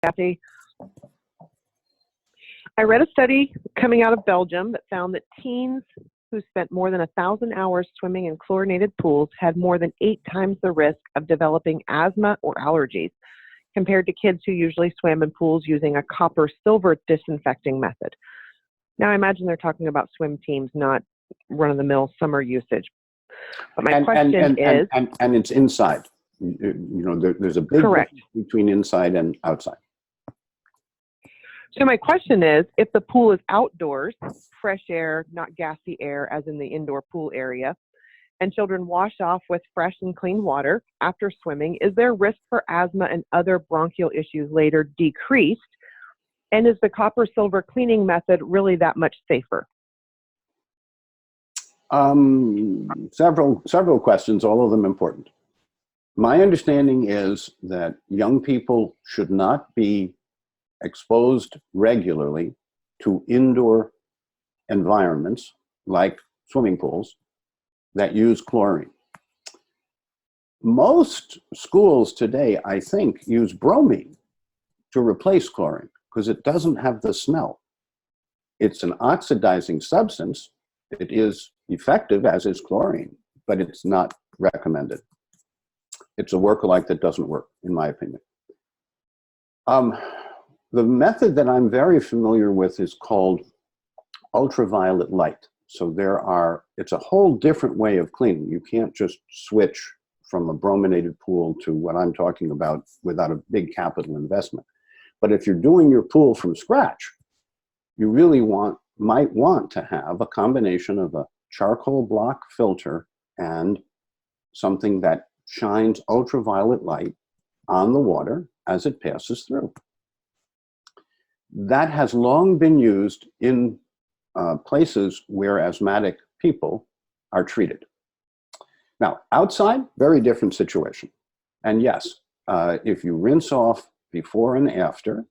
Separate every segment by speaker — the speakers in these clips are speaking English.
Speaker 1: Jaffe. I read a study coming out of Belgium that found that teens who spent more than 1,000 hours swimming in chlorinated pools had more than 8 times the risk of developing asthma or allergies compared to kids who usually swim in pools using a copper-silver disinfecting method. Now, I imagine they're talking about swim teams, not run-of-the-mill summer usage. But my question is...
Speaker 2: And it's inside. You know, there's a big
Speaker 1: correct.
Speaker 2: difference between inside and outside.
Speaker 1: So my question is, if the pool is outdoors, fresh air, not gassy air, as in the indoor pool area, and children wash off with fresh and clean water after swimming, is there risk for asthma and other bronchial issues later decreased? And is the copper-silver cleaning method really that much safer?
Speaker 2: Several questions, all of them important. My understanding is that young people should not be exposed regularly to indoor environments like swimming pools that use chlorine. Most schools today, I think, use bromine to replace chlorine because it doesn't have the smell. It's an oxidizing substance. It is effective, as is chlorine, but it's not recommended. It's a work-alike that doesn't work, in my opinion. The method that I'm very familiar with is called ultraviolet light. So it's a whole different way of cleaning. You can't just switch from a brominated pool to what I'm talking about without a big capital investment. But if you're doing your pool from scratch, you really might want to have a combination of a charcoal block filter and something that shines ultraviolet light on the water as it passes through. That has long been used in places where asthmatic people are treated. Now, outside, very different situation. And yes, if you rinse off before and after,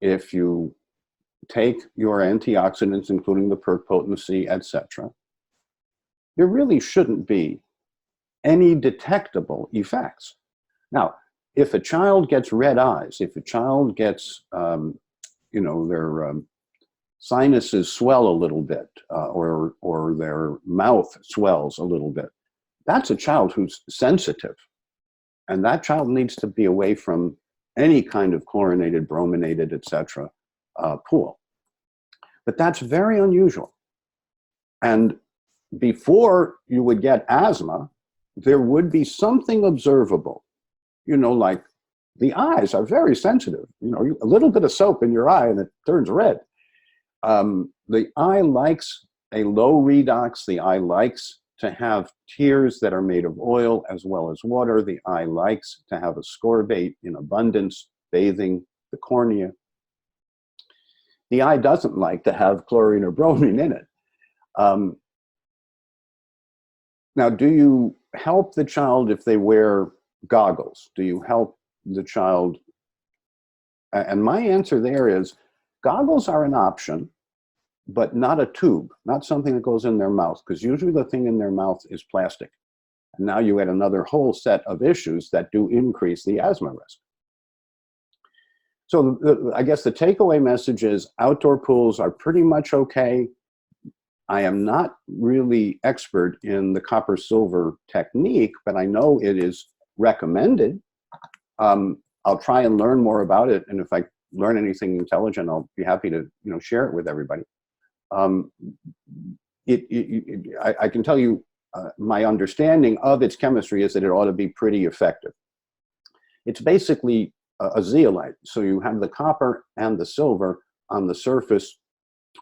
Speaker 2: if you take your antioxidants, including the perc potency, etc., there really shouldn't be any detectable effects. Now, if a child gets red eyes, if a child gets, you know, their sinuses swell a little bit, or their mouth swells a little bit, that's a child who's sensitive. And that child needs to be away from any kind of chlorinated, brominated, etc. Pool. But that's very unusual. And before you would get asthma, there would be something observable. You know, like the eyes are very sensitive. You know, a little bit of soap in your eye and it turns red. The eye likes a low redox. The eye likes to have tears that are made of oil as well as water. The eye likes to have ascorbate in abundance, bathing the cornea. The eye doesn't like to have chlorine or bromine in it. Now, do you help the child if they wear goggles? Do you help the child? And my answer there is, goggles are an option, but not a tube, not something that goes in their mouth, because usually the thing in their mouth is plastic. And now you add another whole set of issues that do increase the asthma risk. So I guess the takeaway message is outdoor pools are pretty much okay. I am not really expert in the copper-silver technique, but I know it is recommended. I'll try and learn more about it, and if I learn anything intelligent, I'll be happy to share it with everybody. I can tell you my understanding of its chemistry is that it ought to be pretty effective. It's basically a zeolite. So you have the copper and the silver on the surface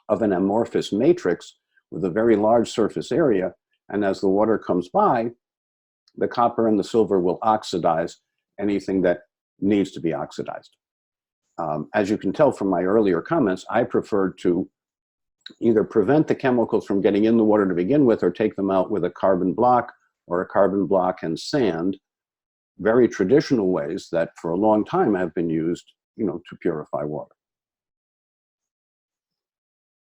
Speaker 2: of an amorphous matrix with a very large surface area. And as the water comes by, the copper and the silver will oxidize anything that needs to be oxidized. As you can tell from my earlier comments, I prefer to either prevent the chemicals from getting in the water to begin with or take them out with a carbon block or a carbon block and sand, very traditional ways that for a long time have been used, to purify water.